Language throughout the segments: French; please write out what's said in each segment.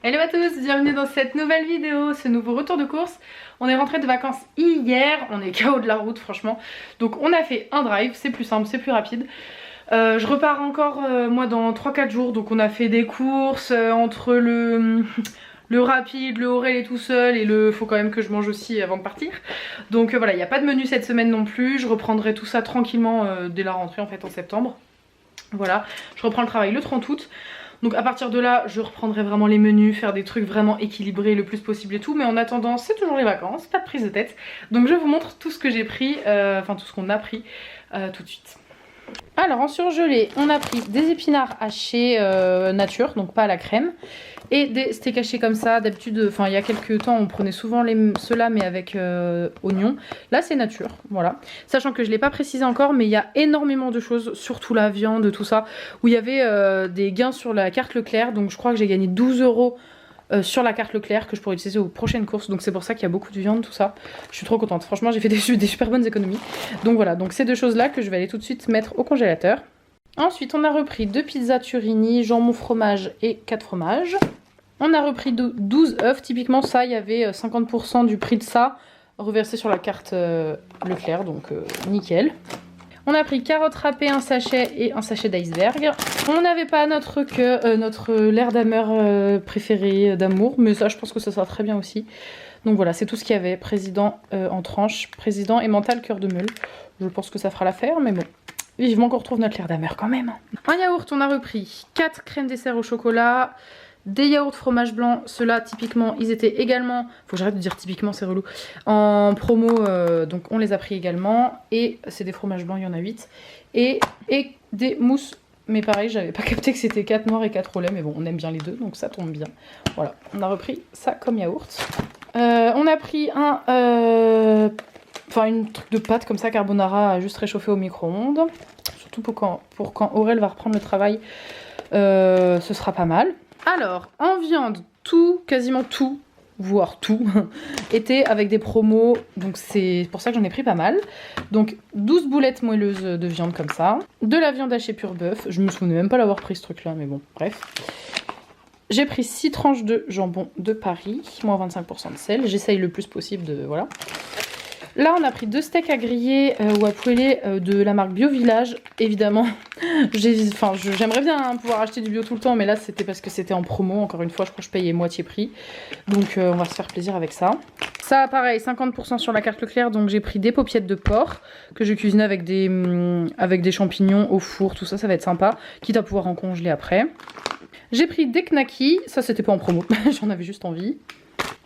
Hello à tous, bienvenue dans cette nouvelle vidéo, ce nouveau retour de course. On est rentré de vacances hier, on est KO de la route franchement. Donc on a fait un drive, c'est plus simple, c'est plus rapide. Je repars encore moi dans 3-4 jours, donc on a fait des courses entre le rapide, le Aurel est tout seul et le faut quand même que je mange aussi avant de partir. Donc voilà, il n'y a pas de menu cette semaine non plus, je reprendrai tout ça tranquillement dès la rentrée en fait en septembre. Voilà, je reprends le travail le 30 août. Donc à partir de là, je reprendrai vraiment les menus, faire des trucs vraiment équilibrés le plus possible et tout. Mais en attendant, c'est toujours les vacances, pas de prise de tête. Donc je vous montre tout ce que j'ai pris, enfin tout ce qu'on a pris tout de suite. Alors en surgelé, on a pris des épinards hachés nature, donc pas à la crème. Et des steaks hachés comme ça, d'habitude, enfin il y a quelques temps on prenait souvent ceux-là mais avec oignons. Là c'est nature, voilà. Sachant que je ne l'ai pas précisé encore mais il y a énormément de choses, surtout la viande, tout ça. Où il y avait des gains sur la carte Leclerc, donc je crois que j'ai gagné 12 € sur la carte Leclerc que je pourrais utiliser aux prochaines courses. Donc c'est pour ça qu'il y a beaucoup de viande, tout ça. Je suis trop contente, franchement j'ai fait des super bonnes économies. Donc voilà, donc ces deux choses là que je vais aller tout de suite mettre au congélateur. Ensuite on a repris 2 pizzas Turini, jambon fromage et 4 fromages. On a repris 12 œufs, typiquement ça il y avait 50% du prix de ça reversé sur la carte Leclerc, donc nickel. On a pris carottes râpées, un sachet et un sachet d'iceberg. On n'avait pas notre l'air d'amer préféré d'amour, mais ça je pense que ça sera très bien aussi. Donc voilà, c'est tout ce qu'il y avait, président en tranche, président et mental cœur de meule. Je pense que ça fera l'affaire, mais bon. Vivement qu'on retrouve notre l'air d'amer quand même. En yaourt, on a repris 4 crèmes dessert au chocolat, des yaourts fromage blanc, ceux-là typiquement ils étaient également, faut que j'arrête de dire typiquement c'est relou, en promo, donc on les a pris également. Et c'est des fromages blancs, il y en a 8. Et des mousses, mais pareil j'avais pas capté que c'était 4 noirs et 4 au lait, mais bon on aime bien les deux donc ça tombe bien. Voilà, on a repris ça comme yaourt. On a pris une truc de pâte comme ça carbonara à juste réchauffer au micro-ondes. Surtout pour quand Aurel va reprendre le travail, ce sera pas mal. Alors, en viande, tout, quasiment tout, voire tout, était avec des promos. Donc c'est pour ça que j'en ai pris pas mal. Donc 12 boulettes moelleuses de viande comme ça. De la viande hachée pur bœuf. Je me souvenais même pas l'avoir pris ce truc là, mais bon, bref. J'ai pris 6 tranches de jambon de Paris, moins 25% de sel. J'essaye le plus possible de... voilà. Là, on a pris 2 steaks à griller ou à poêler de la marque Bio Village. Évidemment, j'aimerais bien pouvoir acheter du bio tout le temps, mais là, c'était parce que c'était en promo. Encore une fois, je crois que je payais moitié prix. Donc, on va se faire plaisir avec ça. Ça, pareil, 50% sur la carte Leclerc. Donc, j'ai pris des paupiettes de porc que je cuisine avec des champignons au four. Tout ça, ça va être sympa. Quitte à pouvoir en congeler après. J'ai pris des knackis. Ça, c'était pas en promo. J'en avais juste envie.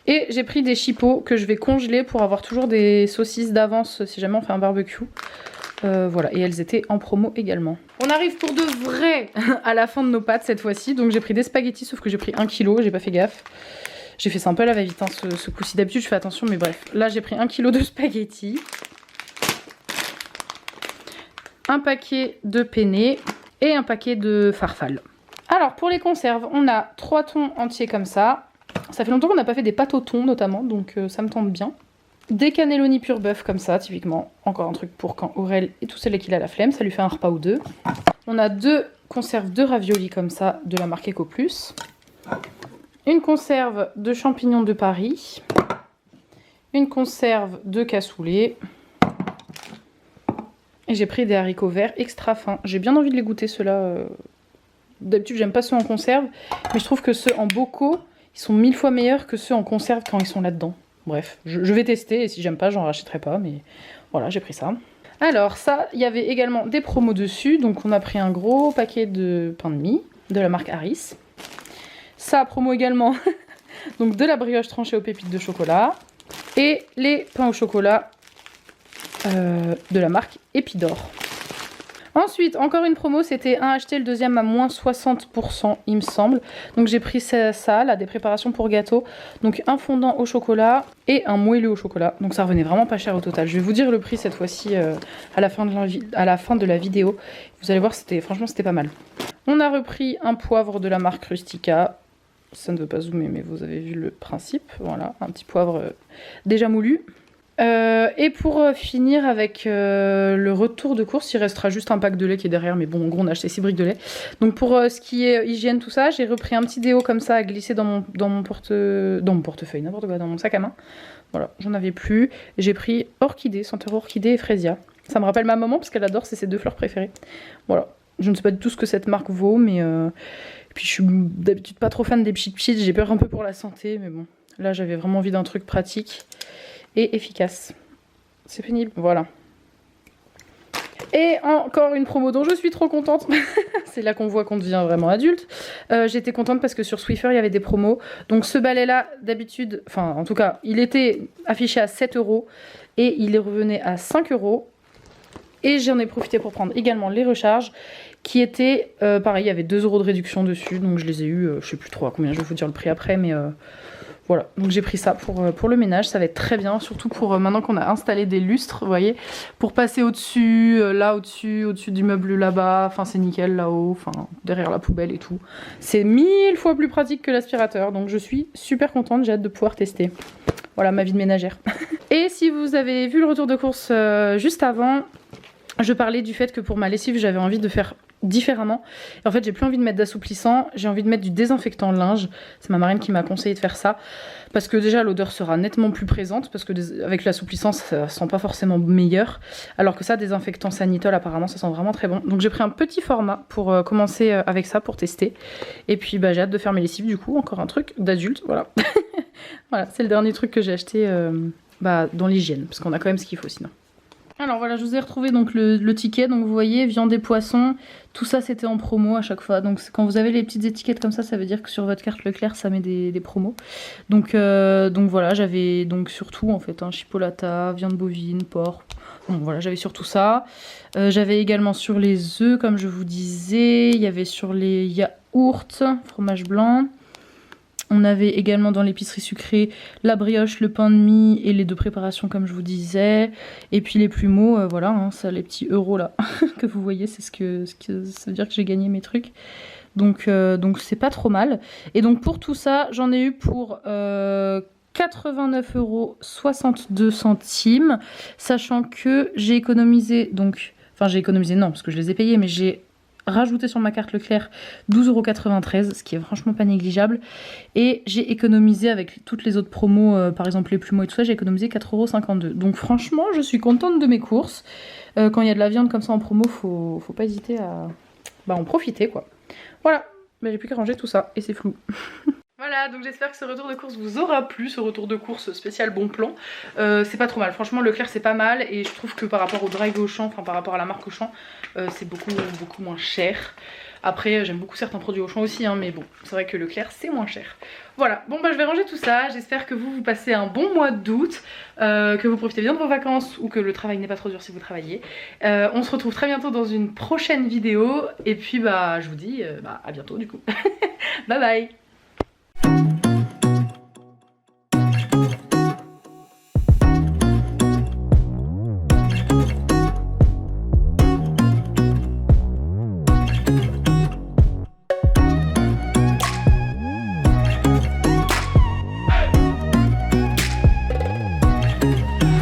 Et j'ai pris des chipots que je vais congeler pour avoir toujours des saucisses d'avance si jamais on fait un barbecue. Voilà, et elles étaient en promo également. On arrive pour de vrai à la fin de nos pâtes cette fois-ci. Donc j'ai pris des spaghettis, sauf que j'ai pris 1 kg, j'ai pas fait gaffe. J'ai fait ça un peu à la va-vite, hein, ce coup-ci. D'habitude je fais attention, mais bref. Là j'ai pris 1 kg de spaghettis. Un paquet de penne et un paquet de farfalle. Alors pour les conserves, on a 3 thons entiers comme ça. Ça fait longtemps qu'on n'a pas fait des pâtes au thon notamment, donc ça me tente bien. Des cannelloni pur bœuf comme ça, typiquement. Encore un truc pour quand Aurel est tout seul et qu'il a la flemme, ça lui fait un repas ou deux. On a 2 conserves de raviolis comme ça, de la marque Eco Plus. Une conserve de champignons de Paris. Une conserve de cassoulet. Et j'ai pris des haricots verts extra fins. J'ai bien envie de les goûter ceux-là. D'habitude j'aime pas ceux en conserve, mais je trouve que ceux en bocaux, ils sont 1000 fois meilleurs que ceux en conserve quand ils sont là-dedans. Bref, je vais tester et si j'aime pas, j'en rachèterai pas. Mais voilà, j'ai pris ça. Alors ça, il y avait également des promos dessus. Donc on a pris un gros paquet de pain de mie de la marque Harris. Ça, promo également. Donc de la brioche tranchée aux pépites de chocolat. Et les pains au chocolat de la marque Épidore. Ensuite, encore une promo, c'était un acheté, le deuxième à moins 60%, il me semble. Donc j'ai pris ça, là, des préparations pour gâteau. Donc un fondant au chocolat et un moelleux au chocolat. Donc ça revenait vraiment pas cher au total. Je vais vous dire le prix cette fois-ci à la fin de la vidéo. Vous allez voir, franchement c'était pas mal. On a repris un poivre de la marque Rustica. Ça ne veut pas zoomer, mais vous avez vu le principe. Voilà, un petit poivre déjà moulu. Et pour finir avec le retour de course, il restera juste un pack de lait qui est derrière, mais bon en gros on a acheté 6 briques de lait. Donc pour ce qui est hygiène tout ça, j'ai repris un petit déo comme ça à glisser dans mon portefeuille, n'importe quoi, dans mon sac à main. Voilà, j'en avais plus. J'ai pris orchidée, senteur orchidée et frésia. Ça me rappelle ma maman parce qu'elle adore, c'est ses 2 fleurs préférées. Voilà, je ne sais pas du tout ce que cette marque vaut, mais puis je suis d'habitude pas trop fan des pchit-pchit, j'ai peur un peu pour la santé, mais bon, là j'avais vraiment envie d'un truc pratique et efficace. C'est pénible, voilà. Et encore une promo dont je suis trop contente. C'est là qu'on voit qu'on devient vraiment adulte. J'étais contente parce que sur Swiffer il y avait des promos. Donc ce balai là d'habitude, enfin en tout cas il était affiché à 7 € et il est revenu à 5 €. Et j'en ai profité pour prendre également les recharges qui étaient, pareil il y avait 2 € de réduction dessus. Donc je les ai eu, je sais plus trop à combien, je vais vous dire le prix après, mais voilà, donc j'ai pris ça pour le ménage, ça va être très bien, surtout pour maintenant qu'on a installé des lustres, vous voyez, pour passer au-dessus, là au-dessus du meuble là-bas, enfin c'est nickel là-haut, enfin derrière la poubelle et tout. C'est 1000 fois plus pratique que l'aspirateur, donc je suis super contente, j'ai hâte de pouvoir tester. Voilà ma vie de ménagère. Et si vous avez vu le retour de course juste avant, je parlais du fait que pour ma lessive j'avais envie de faire différemment. Et en fait j'ai plus envie de mettre d'assouplissant, j'ai envie de mettre du désinfectant linge. C'est ma marraine qui m'a conseillé de faire ça parce que déjà l'odeur sera nettement plus présente parce que avec l'assouplissant ça sent pas forcément meilleur, alors que ça désinfectant Sanitol apparemment ça sent vraiment très bon. Donc j'ai pris un petit format pour commencer avec ça pour tester. Et puis bah, j'ai hâte de faire mes lessives du coup, encore un truc d'adulte, voilà. Voilà, c'est le dernier truc que j'ai acheté dans l'hygiène parce qu'on a quand même ce qu'il faut sinon. Alors voilà, je vous ai retrouvé donc le ticket, donc vous voyez, viande et poissons, tout ça c'était en promo à chaque fois. Donc quand vous avez les petites étiquettes comme ça veut dire que sur votre carte Leclerc ça met des promos. Donc voilà, j'avais donc surtout en fait chipolata, viande bovine, porc. Bon voilà, j'avais surtout ça. J'avais également sur les œufs comme je vous disais, il y avait sur les yaourts, fromage blanc. On avait également dans l'épicerie sucrée la brioche, le pain de mie et les 2 préparations comme je vous disais. Et puis les plumeaux, voilà, ça, les petits euros là que vous voyez, c'est ce que ça veut dire que j'ai gagné mes trucs. Donc c'est pas trop mal. Et donc pour tout ça, j'en ai eu pour 89,62 €, sachant que j'ai économisé donc... Enfin j'ai économisé non, parce que je les ai payés, mais j'ai rajouté sur ma carte Leclerc 12,93 €, ce qui est franchement pas négligeable. Et j'ai économisé avec toutes les autres promos, par exemple les plumeaux et tout ça, j'ai économisé 4,52 €. Donc franchement, je suis contente de mes courses. Quand il y a de la viande comme ça en promo, faut pas hésiter à en profiter quoi. Voilà, j'ai plus qu'à ranger tout ça et c'est flou. Voilà, donc j'espère que ce retour de course vous aura plu, ce retour de course spécial bon plan. C'est pas trop mal, franchement Leclerc c'est pas mal et je trouve que par rapport au Drive Auchan, enfin par rapport à la marque Auchan, c'est beaucoup moins cher. Après j'aime beaucoup certains produits Auchan aussi, mais bon, c'est vrai que Leclerc c'est moins cher. Voilà, bon je vais ranger tout ça, j'espère que vous passez un bon mois d'août, que vous profitez bien de vos vacances ou que le travail n'est pas trop dur si vous travaillez. On se retrouve très bientôt dans une prochaine vidéo et puis je vous dis à bientôt du coup. Bye bye.